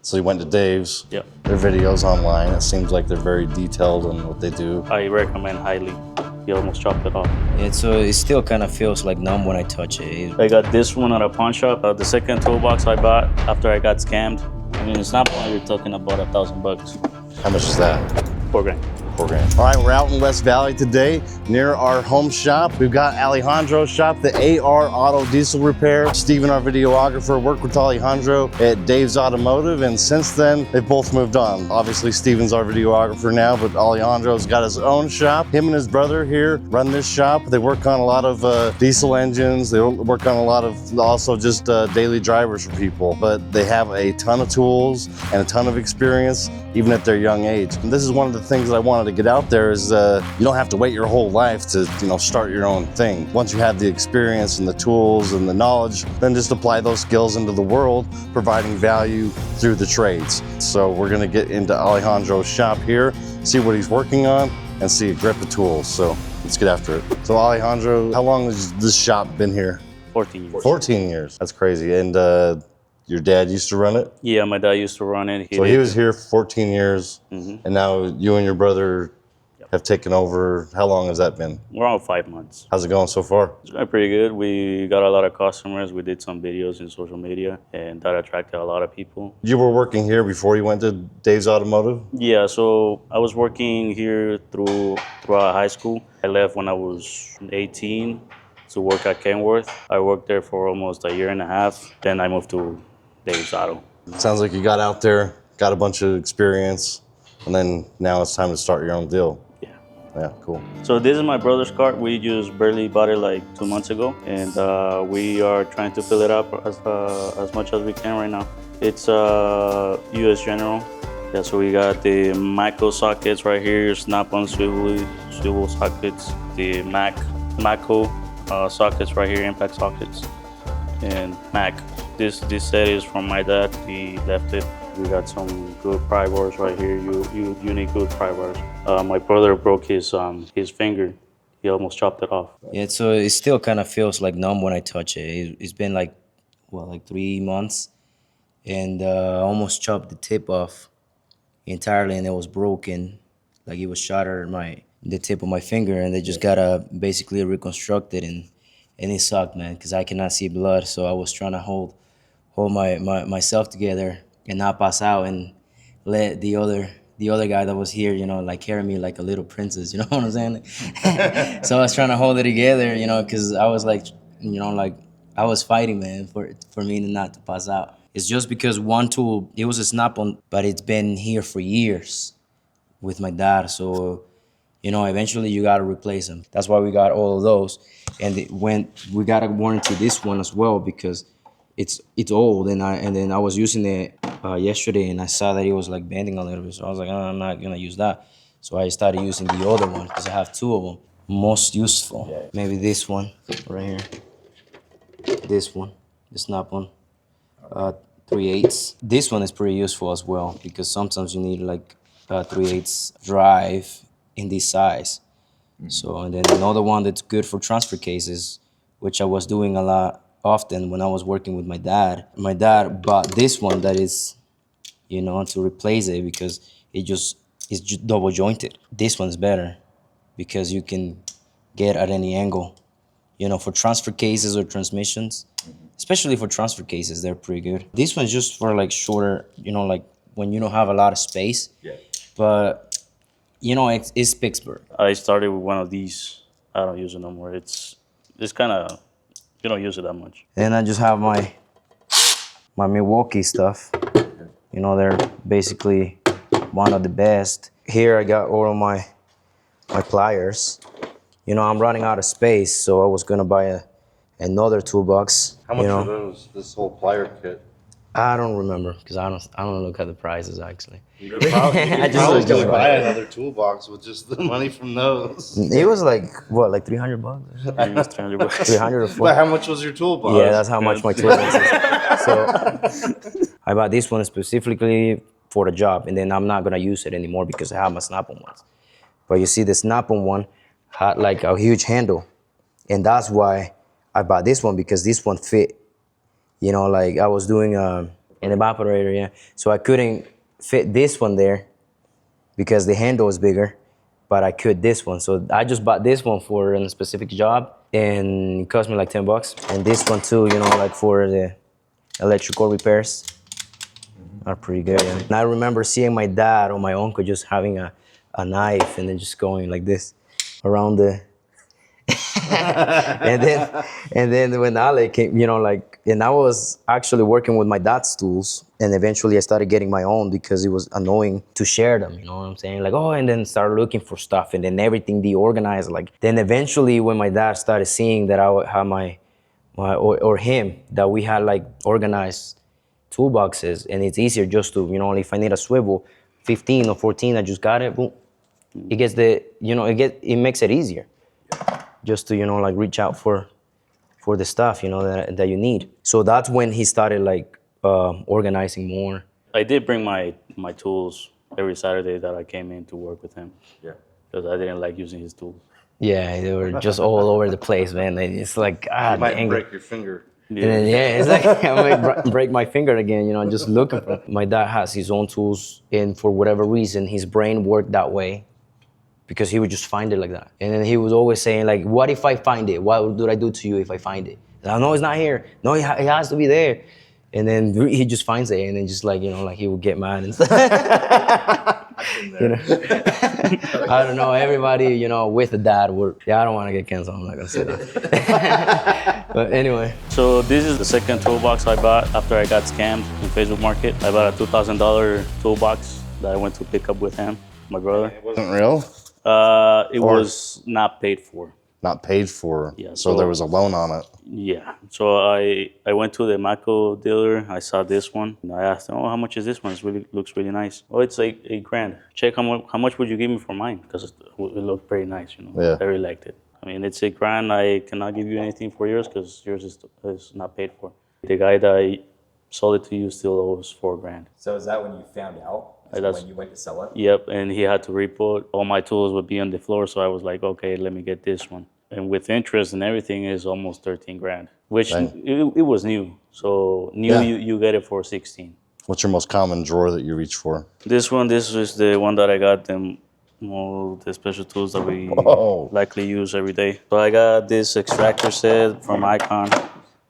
So you went to Dave's. Yep. Their videos online. It seems like they're very detailed on what they do. I recommend highly. He almost chopped it off. Yeah, so it still kind of feels like numb when I touch it. I got this one at a pawn shop. The second toolbox I bought after I got scammed. I mean, it's not one you're talking about $1,000. How much is that? $4 grand. $4 grand. All right, we're out in West Valley today near our home shop. We've got Alejandro's shop, the AR Auto Diesel Repair. Steven, our videographer, worked with Alejandro at Dave's Automotive, and since then, they've both moved on. Obviously, Steven's our videographer now, but Alejandro's got his own shop. Him and his brother here run this shop. They work on a lot of diesel engines. They work on a lot of also just daily drivers for people, but they have a ton of tools and a ton of experience, even at their young age. And this is one of the things that I wanted to get out there is you don't have to wait your whole life to start your own thing. Once you have the experience and the tools and the knowledge, then just apply those skills into the world, providing value through the trades. So we're gonna get into Alejandro's shop here, see what he's working on, and see a grip of tools. So let's get after it. So Alejandro, how long has this shop been here? 14 years. 14 years, that's crazy. And your dad used to run it? Yeah, my dad used to run it. So he was here for 14 years, and now you and your brother have taken over. How long has that been? Around 5 months. How's it going so far? It's going pretty good. We got a lot of customers. We did some videos in social media, and that attracted a lot of people. You were working here before you went to Dave's Automotive? Yeah, so I was working here throughout high school. I left when I was 18 to work at Kenworth. I worked there for almost a year and a half. Then I moved to Dave's Auto. Sounds like you got out there, got a bunch of experience, and then now it's time to start your own deal. Yeah. Yeah, cool. So this is my brother's car. We just barely bought it like 2 months ago, and we are trying to fill it up as much as we can right now. It's US General. Yeah, so we got the Mako sockets right here, snap-on swivel sockets, the Mako sockets right here, impact sockets, and Mac. This set is from my dad. He left it. We got some good pry bars right here. You need good pry bars. My brother broke his finger. He almost chopped it off. Yeah, so it still kind of feels like numb when I touch it. It's been like 3 months, and I almost chopped the tip off entirely, and it was broken. Like it was shattered the tip of my finger, and they just gotta basically reconstruct it, and it sucked, man, because I cannot see blood. So I was trying to hold myself together and not pass out, and let the other guy that was here, like carry me like a little princess, you know what I'm saying? So I was trying to hold it together, because I was like, I was fighting, man, for me not to pass out. It's just because one tool, it was a snap-on, but it's been here for years with my dad. So, eventually you gotta replace them. That's why we got all of those. And we got to warranty this one as well because it's old, and then I was using it yesterday, and I saw that it was like bending a little bit, so I was like, oh, I'm not gonna use that. So I started using the other one because I have 2 of them. Most useful, maybe this one right here. This one, the snap-on, 3/8. This one is pretty useful as well because sometimes you need like 3/8 drive in this size. So, and then another one that's good for transfer cases, which I was doing a lot often when I was working with my dad. My dad bought this one that is, to replace it because it's double jointed. This one's better because you can get at any angle. For transfer cases or transmissions, especially for transfer cases, they're pretty good. This one's just for like shorter, like when you don't have a lot of space. Yeah. But it's Pittsburgh. I started with one of these. I don't use it no more. It's kind of, you don't use it that much. Then I just have my Milwaukee stuff. They're basically one of the best. Here I got all of my pliers. I'm running out of space, so I was gonna buy another toolbox. How much are those, this whole plier kit? I don't remember because I don't look at the prices actually. You could probably buy another toolbox with just the money from those. It was like what, like $300? I used $300. 300 or 400. But how much was your toolbox? Yeah, that's how much my toolbox is. So I bought this one specifically for the job, and then I'm not gonna use it anymore because I have my snap-on ones. But you see, the snap-on one had like a huge handle, and that's why I bought this one because this one fit. Like I was doing An evaporator, yeah. So I couldn't fit this one there because the handle was bigger, but I could this one. So I just bought this one for a specific job, and it cost me like $10. And this one too, you know, like for the electrical repairs, are pretty good. Yeah. And I remember seeing my dad or my uncle just having a knife and then just going like this around the and then when Ale came, you know, like, and I was actually working with my dad's tools, and eventually I started getting my own because it was annoying to share them, you know what I'm saying? Like, oh, and then start looking for stuff, and then everything deorganized. Like, then eventually when my dad started seeing that I would have or him, that we had like organized toolboxes, and it's easier just to, you know, if I need a swivel, 15 or 14, I just got it, boom. It gets the, you know, it makes it easier just to, you know, like reach out for the stuff, you know, that you need. So that's when he started like organizing more. I did bring my tools every Saturday that I came in to work with him. Yeah. Because I didn't like using his tools. Yeah, they were just all over the place, man. It's like, You might dang. break your finger. And then, yeah, it's like I might break my finger again, you know, just looking for it. My dad has his own tools, and for whatever reason, his brain worked that way because he would just find it like that. And then he was always saying, like, what if I find it? What would I do to you if I find it? And no, it's not here. No, it has to be there. And then he just finds it, and then just like, you know, like he would get mad and stuff. You know? I don't know, everybody, you know, with the dad would, I don't want to get canceled, I'm not going to say that. But anyway. So this is the second toolbox I bought after I got scammed in Facebook Market. I bought a $2,000 toolbox that I went to pick up with him, my brother. It wasn't real? It was not paid for. Not paid for. Yeah, so there was a loan on it. Yeah. So I went to the Mako dealer. I saw this one. And I asked him, oh, how much is this one? It looks really nice. Oh, it's like $8,000. Check how much would you give me for mine? Because it looked very nice, you know. Yeah. I really liked it. I mean, it's $8,000. I cannot give you anything for yours because yours is not paid for. The guy that I sold it to you still owes $4,000. So is that when you found out? Is That's- when you went to sell it? Yep, and he had to report. All my tools would be on the floor, so I was like, okay, let me get this one. And with interest and everything, is almost $13,000, which it was new. So new, Yeah. you get it for 16. What's your most common drawer that you reach for? This is the one that I got them. All the special tools that we likely use every day. So I got this extractor set from Icon.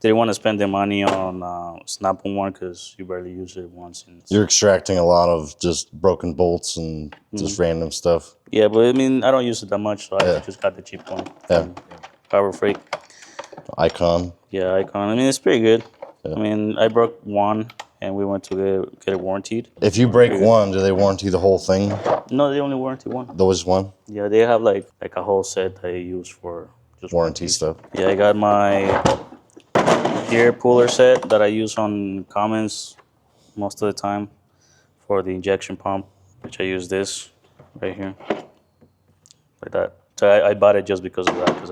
Didn't want to spend the money on Snap-on one because you barely use it once. You're extracting a lot of just broken bolts and just random stuff. Yeah, but I mean, I don't use it that much, so I just got the cheap one. Yeah. From Power Freight. Icon. Yeah, Icon. I mean, it's pretty good. Yeah. I mean, I broke one, and we went to get it warranted. If you break one, do they warranty the whole thing? No, they only warranty one. Those one? Yeah, they have like a whole set that I use for just Warranty stuff. Yeah, I got my gear puller set that I use on Commons most of the time for the injection pump, which I use this right here, like that. So I bought it just because of that, because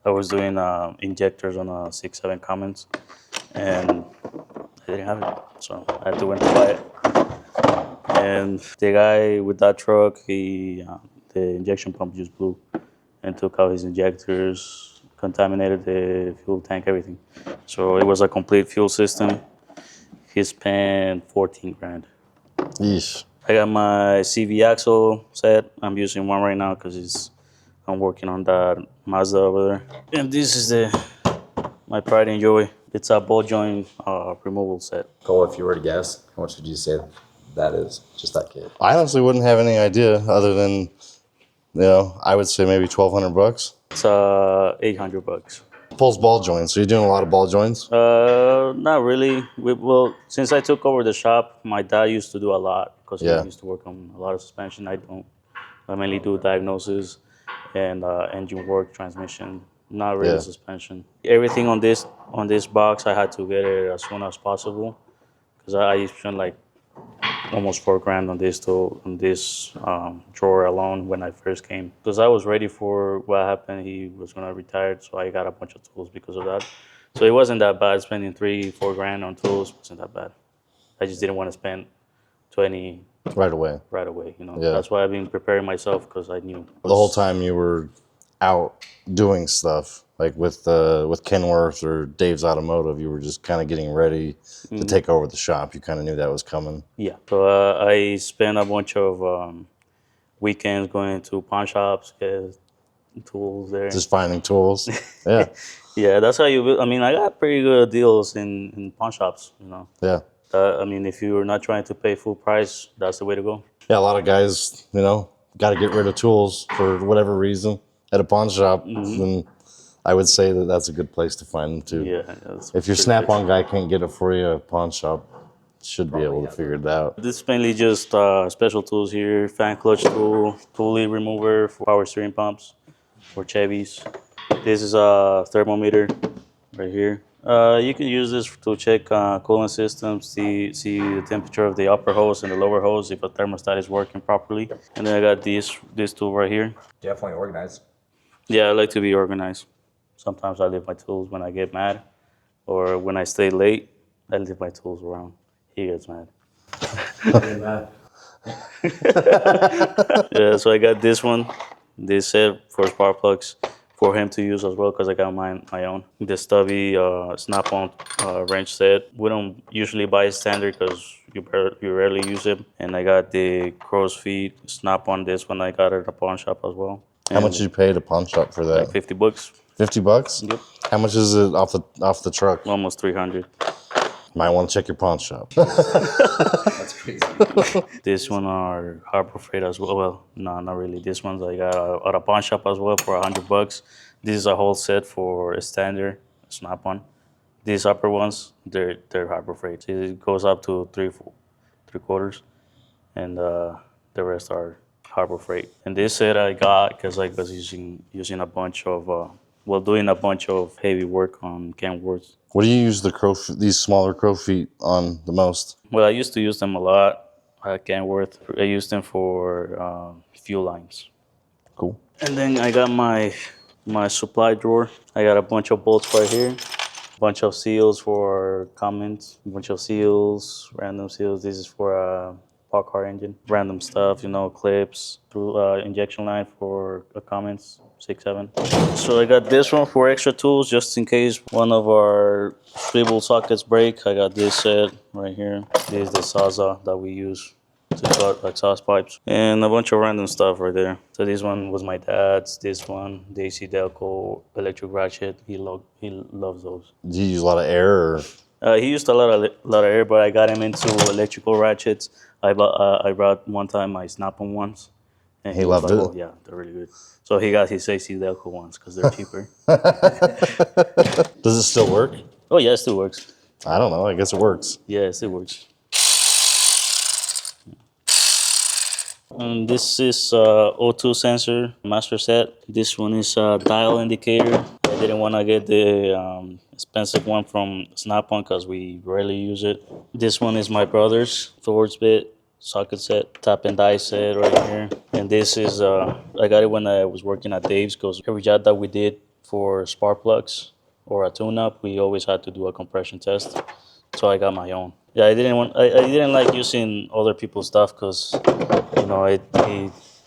I was doing injectors on a 6.7 Commons, and I didn't have it, so I had to went to buy it. And the guy with that truck, the injection pump just blew and took out his injectors, contaminated the fuel tank, everything. So it was a complete fuel system. He spent $14,000. Yeesh. I got my CV axle set. I'm using one right now because I'm working on that Mazda over there. And this is my pride and joy. It's a ball joint removal set. Cole, if you were to guess, how much would you say that is? Just that kit. I honestly wouldn't have any idea other than, I would say maybe $1,200. It's $800. Pulls ball joints. Are you doing a lot of ball joints? Not really. Well, since I took over the shop, my dad used to do a lot because he used to work on a lot of suspension. I don't. I mainly do diagnosis and engine work, transmission. Not really suspension. Everything on this box, I had to get it as soon as possible because I spent like almost $4,000 on this drawer alone when I first came. Because I was ready for what happened. He was gonna retire, so I got a bunch of tools because of that. So it wasn't that bad. Spending $3-4 on tools wasn't that bad. I just didn't want to spend 20 right away. Right away, Yeah. That's why I've been preparing myself because I knew The whole time you were out doing stuff, like with Kenworth or Dave's Automotive, you were just kind of getting ready to take over the shop. You kind of knew that was coming. Yeah. So I spent a bunch of weekends going to pawn shops, get tools there. Just finding tools. Yeah. Yeah, that's how you. I mean, I got pretty good deals in pawn shops. You know. Yeah. I mean, if you're not trying to pay full price, that's the way to go. Yeah, a lot of guys, got to get rid of tools for whatever reason at a pawn shop. And I would say that that's a good place to find them too. Yeah. If your Snap-on guy can't get it for you, a pawn shop should be able to figure it out. This is mainly just special tools here: fan clutch tool, pulley remover for power steering pumps or Chevys. This is a thermometer right here. You can use this to check coolant systems, see the temperature of the upper hose and the lower hose if a thermostat is working properly. And then I got this tool right here. Definitely organized. Yeah, I like to be organized. Sometimes I leave my tools when I get mad, or when I stay late, I leave my tools around. He gets mad. Yeah, so I got this set for spark plugs for him to use as well because I got my own. The stubby Snap-on wrench set. We don't usually buy standard because you rarely use it. And I got the crow's feet Snap-on. This one I got at a pawn shop as well. How much did you pay at a pawn shop for that? Like $50. $50? Yep. How much is it off the truck? Almost 300. Might want to check your pawn shop. That's crazy. This one are Harbor Freight as well. Well, no, not really. This one's I got at a pawn shop as well for $100. This is a whole set for a standard Snap-on. These upper ones, they're Harbor Freight. It goes up to three quarters, and the rest are Harbor Freight. And this set I got because I was using a bunch of doing a bunch of heavy work on Kenworth. What do you use these smaller crow feet on the most? Well, I used to use them a lot at Kenworth. I used them for fuel lines. Cool. And then I got my supply drawer. I got a bunch of bolts right here, a bunch of seals for comments, a bunch of seals, random seals. This is for a park car engine, random stuff, clips, through injection line for comments, 6, 7. So I got this one for extra tools just in case one of our swivel sockets break. I got this set right here. This is the Sawzall that we use to cut exhaust pipes, and a bunch of random stuff right there. So this one was my dad's. This one, the AC Delco electric ratchet. He loves those. Do you use a lot of air? Or? He used a lot of air, but I got him into electrical ratchets. I brought one time my Snap-on ones, and he loved it. Oh, yeah, they're really good. So he got his AC Delco ones because they're cheaper. Does it still work? Oh yeah, it still works. I don't know. I guess it works. Yeah, it still works. This is O2 sensor master set. This one is a dial indicator. I didn't want to get the expensive one from Snap-on because we rarely use it. This one is my brother's Thor's bit socket set, tap and die set right here. And this is, I got it when I was working at Dave's because every job that we did for spark plugs or a tune-up, we always had to do a compression test. So I got my own. Yeah, I didn't like using other people's stuff because,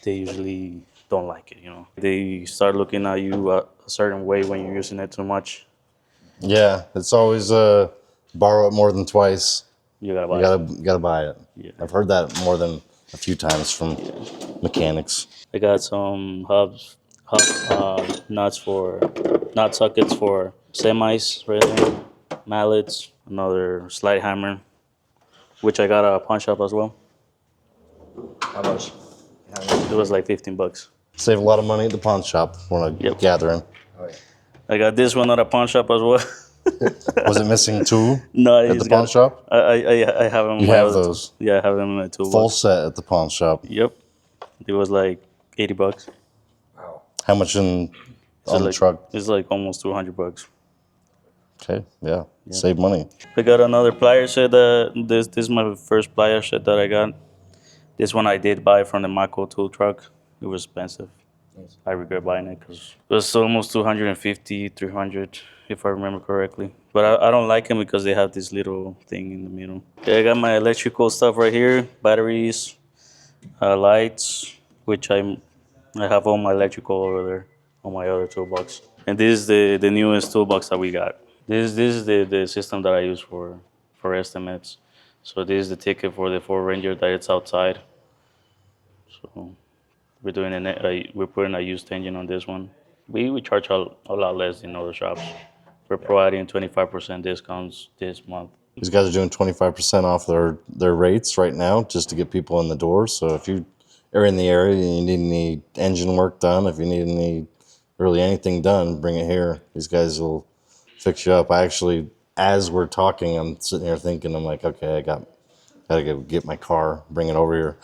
they usually don't like it, They start looking at you a certain way when you're using it too much. Yeah, it's always borrow it more than twice. You gotta buy it. You gotta buy it. Yeah. I've heard that more than a few times from mechanics. I got some nut sockets for semis right there, mallets, another slide hammer, which I got at a pawn shop as well. How much? It was like $15. Save a lot of money at the pawn shop when a gathering. Oh, yeah. I got this one at a pawn shop as well. Was it missing two No, at the pawn shop? I have them. You have those? Yeah, I have them in my toolbox. Full set at the pawn shop. Yep. It was like $80. Wow. How much on the truck? It's like almost $200. Okay, yeah. Save money. I got another plier set. This is my first plier set that I got. This one I did buy from the Mako tool truck. It was expensive. Nice. I regret buying it because it was almost 250, 300, if I remember correctly. But I don't like them because they have this little thing in the middle. Okay, I got my electrical stuff right here, batteries, lights, which I have all my electrical over there on my other toolbox. And this is the newest toolbox that we got. This is the system that I use for estimates. So this is the ticket for the Ford Ranger that it's outside. So we're putting a used engine on this one. We charge a lot less than other shops. We're providing 25% discounts this month. These guys are doing 25% off their rates right now just to get people in the door. So if you are in the area and you need any engine work done, if you need really anything done, bring it here. These guys will fix you up. I actually, as we're talking, I'm sitting here thinking, I'm like, okay, gotta go get my car, bring it over here.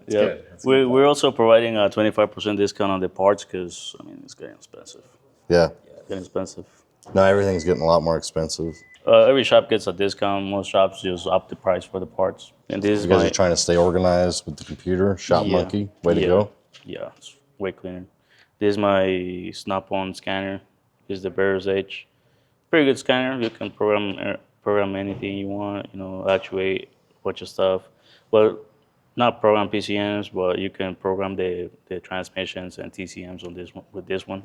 Yeah, we're also providing a 25% discount on the parts because I mean it's getting expensive. Yeah. Getting expensive. No, everything's getting a lot more expensive. Every shop gets a discount. Most shops just up the price for the parts. And this is You guys my are trying to stay organized with the computer. Shop yeah, Monkey, way to yeah, go. Yeah, it's way cleaner. This is my Snap-on scanner. This is the Bear's Edge. Pretty good scanner. You can program anything you want. You know, actuate a bunch of stuff. Well, not program PCMs, but you can program the transmissions and TCMs on this one with this one.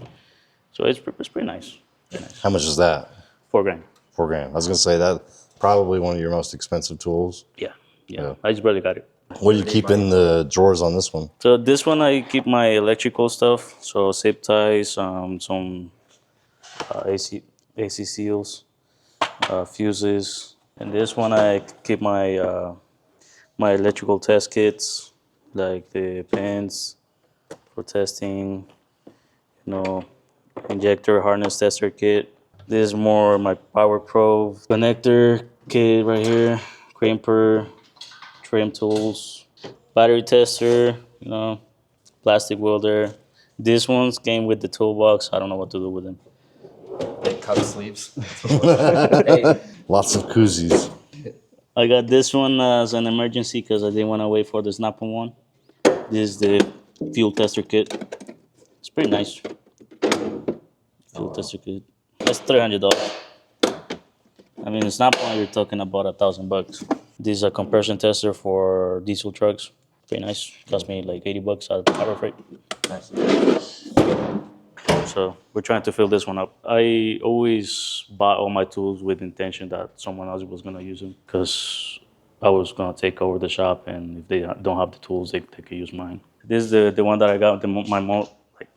So it's pretty nice. Pretty nice. How much is that? $4,000. $4,000. I was gonna say that probably one of your most expensive tools. Yeah. I just barely got it. What do you keep in the drawers on this one? So this one I keep my electrical stuff. So zip ties, some AC seals, fuses, and this one I keep my electrical test kits, like the pins for testing, injector harness tester kit. This is more my power probe connector kit right here, crimper, trim tools, battery tester, plastic welder. These ones came with the toolbox. I don't know what to do with them. They cut sleeves. Lots of koozies. I got this one as an emergency because I didn't want to wait for the Snap-on one. This is the fuel tester kit. It's pretty nice. Fuel tester kit. That's $300. I mean, it's not only you're talking about $1,000. This is a compression tester for diesel trucks. Pretty nice. Cost me like $80 at Harbor Freight. Nice. So we're trying to fill this one up. I always buy all my tools with intention that someone else was gonna use them because I was gonna take over the shop, and if they don't have the tools, they could use mine. This is the one that I got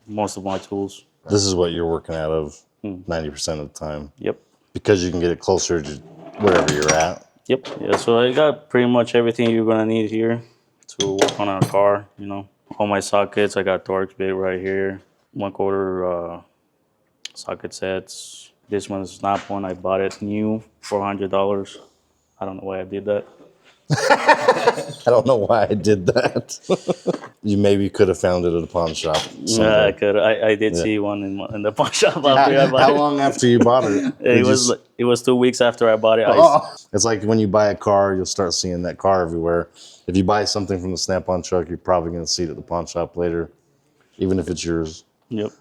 most of my tools. This is what you're working out of 90% of the time. Yep. Because you can get it closer to wherever you're at. Yep. Yeah. So I got pretty much everything you're gonna need here to work on a car. All my sockets. I got Torx bit right here. 1/4 socket sets. This one's Snap-on. I bought it new, $400. I don't know why I did that. I don't know why I did that. You maybe could have found it at a pawn shop. Yeah, I could. I did see one in the pawn shop after I bought How it. long after you bought it? It was 2 weeks after I bought it. It's like when you buy a car, you'll start seeing that car everywhere. If you buy something from the Snap-on truck, you're probably going to see it at the pawn shop later, even if it's yours. Yep.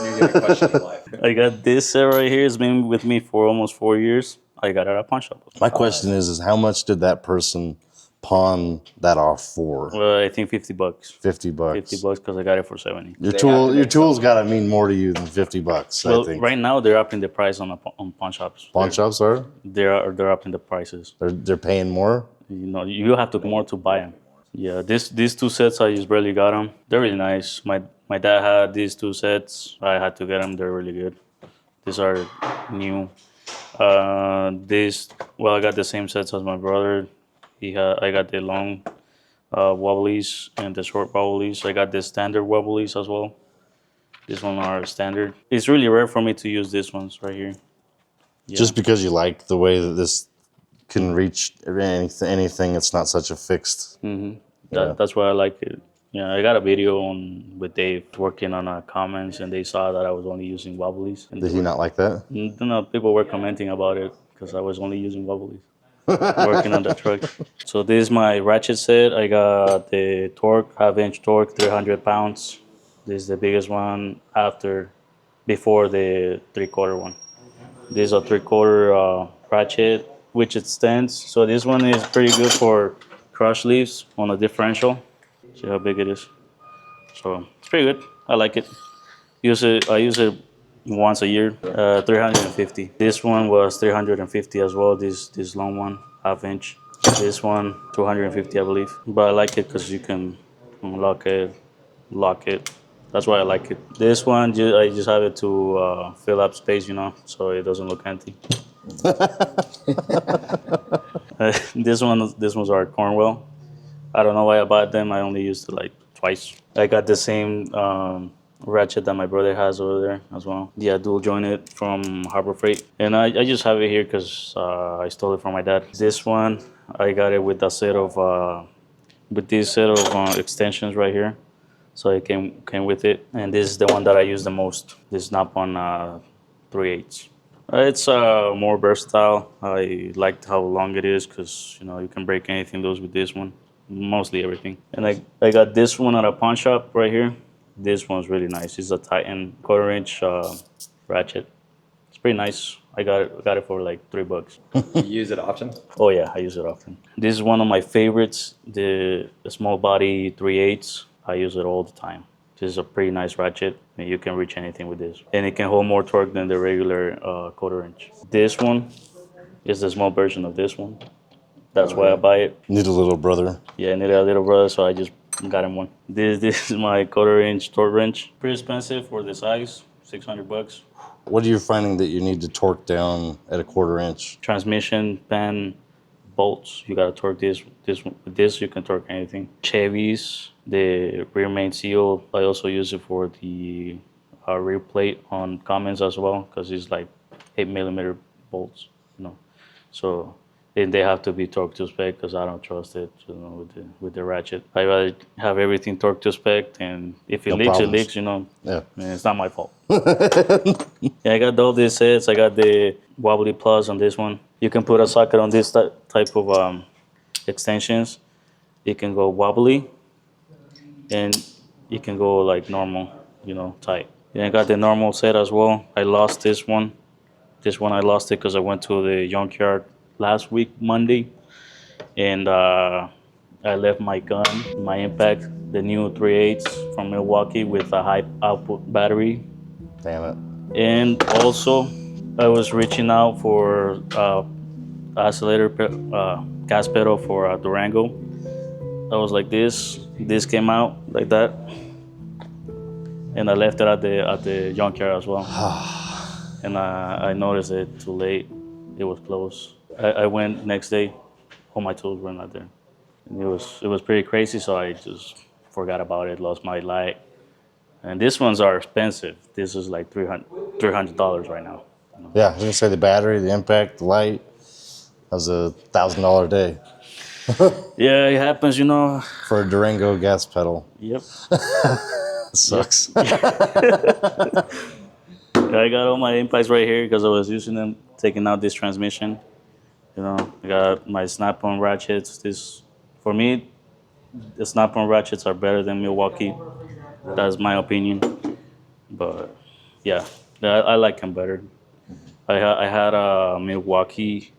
You're gonna question your life. I got this set right here. It's been with me for almost 4 years. I got it at a pawn shop. My question is how much did that person pawn that off for? Well, I think $50. $50. $50 because I got it for 70. Your tools got to mean more to you than $50. Well, I think. right now they're upping the price on pawn shops. Pawn shops are? They're upping the prices. They're paying more. You have to more to buy them. Yeah, these two sets I just barely got them. They're really nice. My dad had these two sets. I had to get them. They're really good. These are new. I got the same sets as my brother. I got the long wobblies and the short wobblies. I got the standard wobblies as well. This one are standard. It's really rare for me to use these ones right here. Yeah. Just because you like the way that this can reach anything, it's not such a fixed. Mm-hmm. That's why I like it. Yeah, I got a video with Dave working on comments, and they saw that I was only using wobblies. And Did he not like that? No, people were commenting about it because I was only using wobblies. Working on the truck. So this is my ratchet set. I got the torque, half-inch torque, 300 pounds. This is the biggest one before the 3/4 one. This is a 3/4 ratchet, which extends. So this one is pretty good for crush leaves on a differential. See how big it is. So it's pretty good. I like it. I use it once a year. 350. This one was 350 as well. This long one, half inch. This one 250, I believe. But I like it because you can lock it. That's why I like it. This one, I just have it to fill up space, so it doesn't look empty. This ones are Cornwell. I don't know why I bought them. I only used it like twice. I got the same ratchet that my brother has over there as well. Yeah, dual jointed from Harbor Freight. And I just have it here because I stole it from my dad. This one, I got it with a set of, with this set of extensions right here. So it came with it. And this is the one that I use the most. This Snap-on 3/8. It's more versatile. I liked how long it is because you can break anything loose with this one, mostly everything. And I got this one at a pawn shop right here. This one's really nice. It's a Titan quarter-inch ratchet. It's pretty nice. I got it for like $3. You use it often? Oh yeah, I use it often. This is one of my favorites. The small body 3/8. I use it all the time. This is a pretty nice ratchet, and you can reach anything with this. And it can hold more torque than the regular quarter-inch. This one is the small version of this one. That's why I buy it. Need a little brother. Yeah, I need a little brother, so I just got him one. This is my quarter-inch torque wrench. Pretty expensive for the size, $600. What are you finding that you need to torque down at a quarter-inch? Transmission, pan, bolts. You gotta torque this. With this, you can torque anything. Chevys, the rear main seal. I also use it for the rear plate on Cummins as well, because it's like 8mm bolts. So and they have to be torqued to spec because I don't trust it. With the ratchet, I rather have everything torqued to spec, and if it leaks, problems. it leaks. Yeah. And it's not my fault. Yeah, I got all these sets. I got the wobbly plus on this one. You can put a socket on this type of extensions. It can go wobbly, and it can go like normal, tight. And I got the normal set as well. I lost this one. This one I lost it because I went to the junkyard last week, Monday, and I left my gun, my impact, the new 3/8 from Milwaukee with a high output battery. Damn it. And also, I was reaching out for oscillator gas pedal for a Durango. I was like this. This came out like that, and I left it at the junkyard as well. And I noticed it too late. It was closed. I went next day. All my tools were not there. And it was pretty crazy. So I just forgot about it. Lost my light. And these ones are expensive. This is like $300 right now. Yeah, I was gonna say the battery, the impact, the light. That was $1,000 a day Yeah, it happens, for a Durango gas pedal. Yep. Sucks. I got all my impacts right here because I was using them, taking out this transmission. I got my Snap-on ratchets. For me, the Snap-on ratchets are better than Milwaukee. That's my opinion. But yeah, I like them better. I had a Milwaukee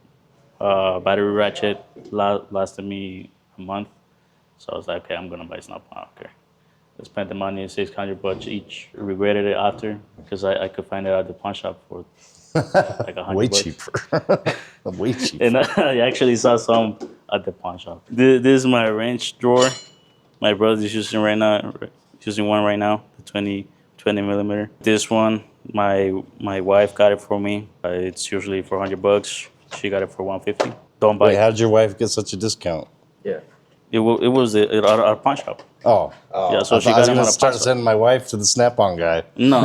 battery ratchet lasted me a month, so I was like, okay, I'm gonna buy Snap-on. Okay. I spent the money, $600 each. Regretted it after because I could find it at the pawn shop for like $100. Way cheaper. Way cheaper. And I actually saw some at the pawn shop. This is my wrench drawer. My brother's using one right now, the 20 millimeter. This one, my wife got it for me. It's usually $400. She got it for $150. Don't buy Wait, it. how did your wife get such a discount? Yeah. It was at our pawn shop. Oh. Yeah, so I she was got him going at to a start pawn shop. sending my wife to the Snap-on guy. No.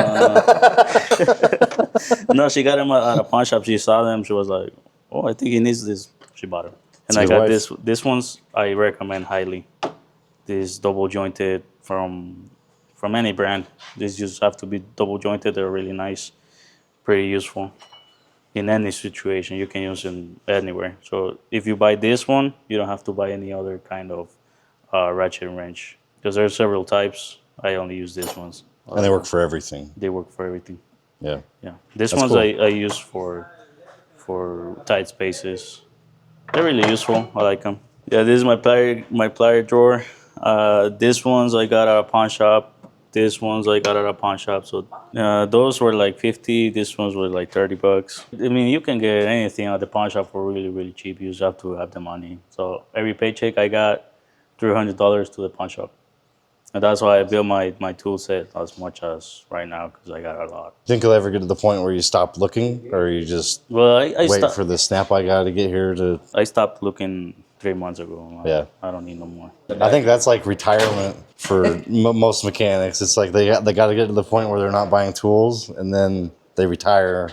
No, she got him at a pawn shop. She saw them. She was like, "Oh, I think he needs this." She bought it. And a I good got wife. this ones I recommend highly. This double jointed from any brand. These just have to be double jointed. They're really nice, pretty useful. In any situation, you can use them anywhere. So if you buy this one, you don't have to buy any other kind of ratchet wrench because there are several types. I only use these ones. And they work for everything. They work for everything. Yeah. Yeah, these That's ones cool. I use for tight spaces. They're really useful. I like them. Yeah, this is my plier drawer. These ones I got at a pawn shop. These ones I got at a pawn shop. So those were like 50. These ones were like $30. I mean, you can get anything at the pawn shop for really, really cheap. You just have to have the money. So every paycheck I got $300 to the pawn shop. And that's why I built my tool set as much as right now because I got a lot. Think you'll ever get to the point where you stop looking, or you just Well, wait for the snap I got to get here to? I stopped looking 3 months ago. Yeah. I don't need no more. I think that's like retirement for most mechanics. It's like they got to get to the point where they're not buying tools, and then they retire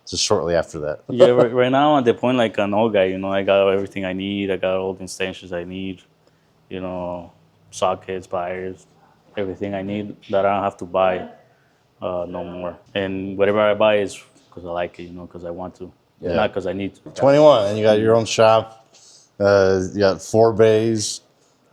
just shortly after that. Yeah, right now I'm at the point like an old guy. You know, I got everything I need. I got all the extensions I need. You know, sockets, pliers, everything I need that I don't have to buy no more. And whatever I buy is because I like it. You know, because I want to, not because I need to. 21, and you got your own shop. You got 4 bays,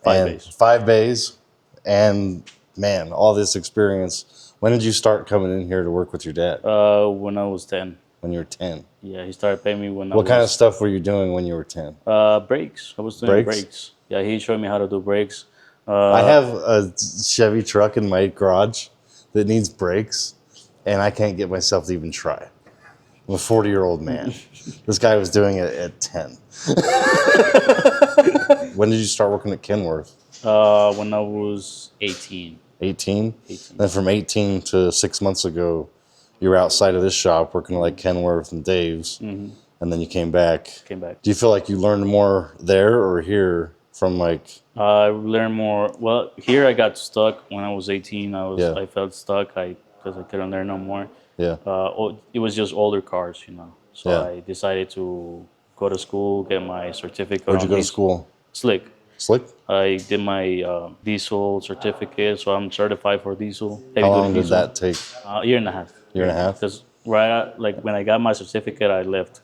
5 bays. 5 bays, and man, all this experience. When did you start coming in here to work with your dad? When I was 10. When you were 10. Yeah, he started paying me when I was... What kind of stuff were you doing when you were 10? Brakes. I was doing brakes. Yeah, he showed me how to do brakes. I have a Chevy truck in my garage that needs brakes, and I can't get myself to even try. I'm a 40-year-old man. This guy was doing it at 10. When did you start working at Kenworth? When I was 18. 18? Then from 18 to 6 months ago, you were outside of this shop working at like Kenworth and Dave's, and then you came back. Do you feel like you learned more there or here from like... I learned more. Well, here I got stuck when I was 18. I felt stuck because I couldn't learn no more. Yeah. It was just older cars, you know. So Yeah. I decided to go to school, get my certificate. Where'd you go to school? Slick. Slick? I did my diesel certificate, so I'm certified for diesel. How long did that take? A year and a half. Year and a half? Because when I got my certificate, I left.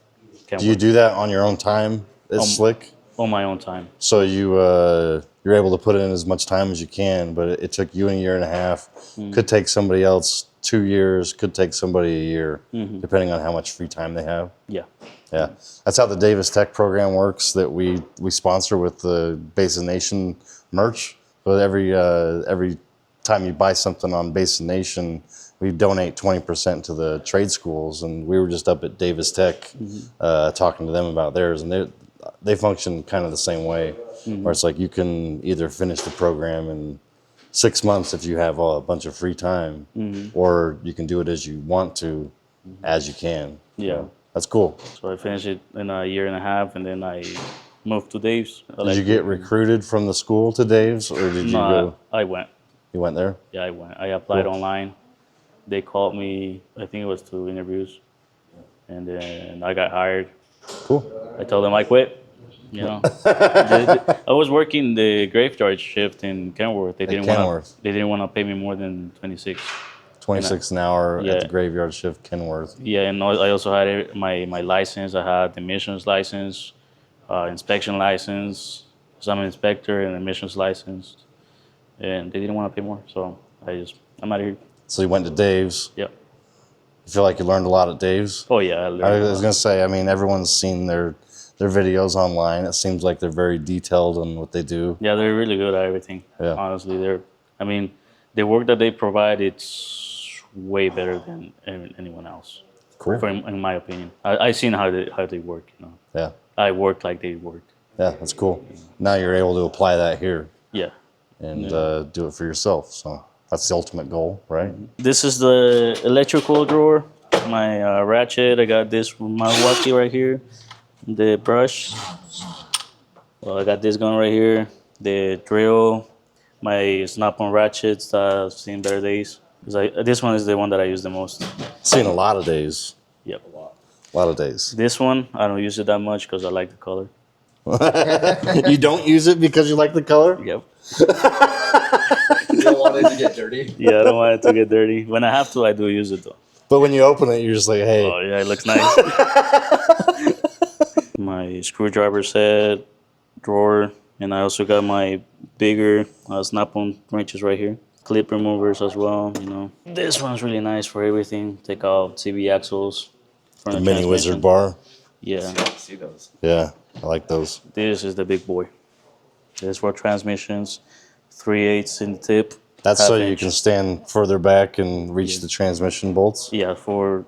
Do you do that on your own time at Slick? On my own time. So you're able to put in as much time as you can, but it took you a year and a half. Could take somebody else 2 years, could take somebody a year, depending on how much free time they have. Yeah. Yeah, that's how the Davis Tech program works that we sponsor with the Basin Nation merch. But every time you buy something on Basin Nation, we donate 20% to the trade schools. And we were just up at Davis Tech talking to them about theirs, and they function kind of the same way, where it's like you can either finish the program in 6 months if you have a bunch of free time, or you can do it as you want to, as you can. Yeah. That's cool. So I finished it in a year and a half, and then I moved to Dave's. Did you get recruited from the school to Dave's, or did you go? I went. You went there? Yeah, I went. I applied online. They called me, I think it was 2 interviews, and then I got hired. Cool. I told them I quit. You know, I was working the graveyard shift in Kenworth. They didn't want to pay me more than 26. 26 an hour at the graveyard shift, Kenworth. Yeah, and I also had my license. I had the emissions license, inspection license. So I'm an inspector and emissions license. And they didn't want to pay more, so I'm out of here. So you went to Dave's. Yeah. You feel like you learned a lot at Dave's? Oh, yeah. I was going to say, I mean, everyone's seen their videos online. It seems like they're very detailed on what they do. Yeah, they're really good at everything. Yeah. Honestly, the work that they provide, it's way better than anyone else. Cool. In my opinion, I seen how they work. You know. Yeah. I work like they work. Yeah, that's cool. Now you're able to apply that here. Yeah. And do it for yourself. So that's the ultimate goal, right? This is the electrical drawer. My Ratchet. I got this from Milwaukee right here. The brush. Well, I got this gun right here. The drill. My snap-on ratchets that I've seen better days. This one is the one that I use the most. Seen a lot of days. Yep. A lot of days. This one, I don't use it that much because I like the color. You don't use it because you like the color? Yep. You don't want it to get dirty? Yeah, I don't want it to get dirty. When I have to, I do use it though. But when you open it, you're just like, hey. Oh, yeah, it looks nice. My screwdriver set, drawer, and I also got my bigger snap-on wrenches right here. Clip removers as well, you know. This one's really nice for everything. Take out CV axles. The mini wizard bar. Yeah. See those? Yeah, I like those. This is the big boy. This is for transmissions. 3/8 in the tip. That's half so you inch. can stand further back and reach the transmission bolts, Yeah, for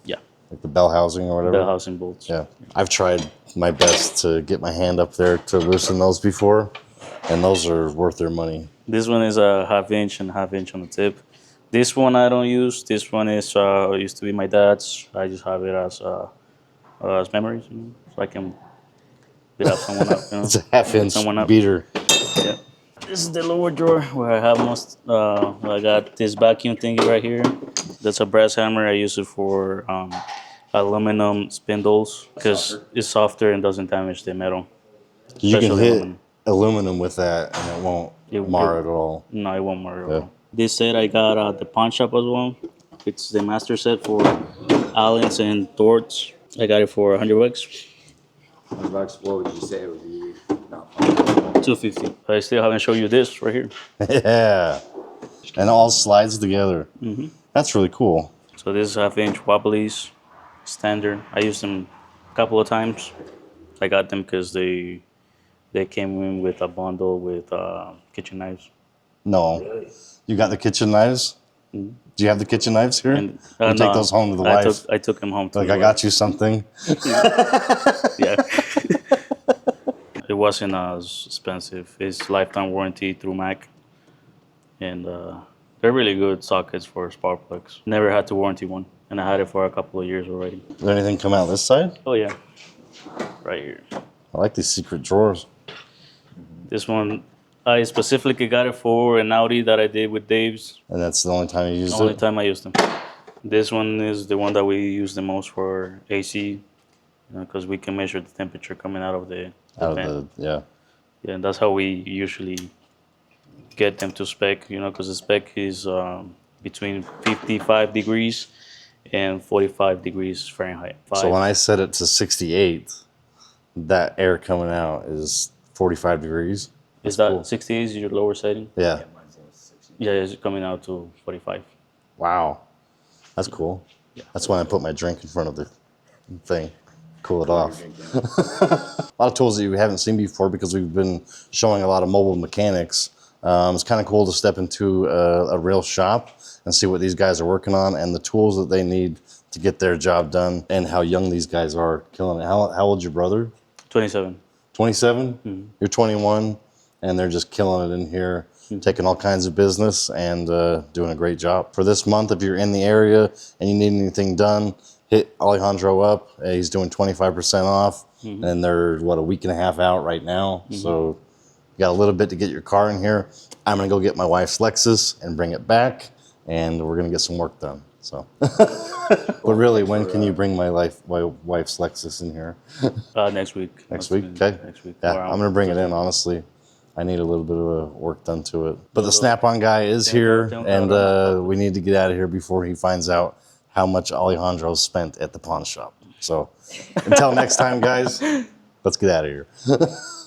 yeah, like the bell housing or whatever. bell housing bolts. Yeah, I've tried my best to get my hand up there to loosen those before, and those are worth their money. This one is a half inch and half inch on the tip. This one I don't use. This one is used to be my dad's. I just have it as memories, so I can beat up someone up. It's a half-inch someone up. beater. Yeah. This is the lower drawer where I have most. I got this vacuum thingy right here. That's a brass hammer. I use it for aluminum spindles because it's softer and doesn't damage the metal. You can Especially hit aluminum. aluminum with that, and it won't mar it at all. No, it won't mar at Yeah. all. This set I got at the Pawnshop as well. It's the master set for Allens and Thorts. I got it for $100. $100, what would you say would be not $250. I still haven't shown you this right here. Yeah, and it all slides together. That's really cool. So this is half-inch wobblies, standard. I used them a couple of times. I got them because they came in with a bundle with kitchen knives. No, you got the kitchen knives. Do you have the kitchen knives here? And You take no, those home to the wife. I took them home. To Like, the I got you something. Yeah. It wasn't as expensive. It's lifetime warranty through Mac, and they're really good sockets for spark plugs. Never had to warranty one, and I had it for a couple of years already. Did anything come out this side? Oh yeah, right here. I like these secret drawers. This one, I specifically got it for an Audi that I did with Dave's. And that's the only time you used The only it? time I used them. This one is the one that we use the most for AC, because we can measure the temperature coming out of the Out fan. of the, yeah. Yeah, and that's how we usually get them to spec, because the spec is between 55 degrees and 45 degrees Fahrenheit. So when I set it to 68, that air coming out is 45 degrees. Is that cool. 68 is your lower setting? Yeah. Yeah, it's coming out to 45. Wow. That's cool. That's when I put my drink in front of the thing. Cool it off. A lot of tools that you haven't seen before because we've been showing a lot of mobile mechanics. It's kind of cool to step into a real shop and see what these guys are working on and the tools that they need to get their job done and how young these guys are killing it. How old's your brother? 27. 27? You're 21 and they're just killing it in here, taking all kinds of business and doing a great job. For this month, if you're in the area and you need anything done, hit Alejandro up. He's doing 25% off and they're, what, a week and a half out right now. So you got a little bit to get your car in here. I'm gonna go get my wife's Lexus and bring it back and we're gonna get some work done. So, but really, when can you bring my wife's Lexus in here? Next week. Next week, okay. Next week. Yeah, I'm gonna bring it in. Honestly, I need a little bit of work done to it. But the Snap-on guy is here, and we need to get out of here before he finds out how much Alejandro spent at the pawn shop. So, until next time, guys, let's get out of here.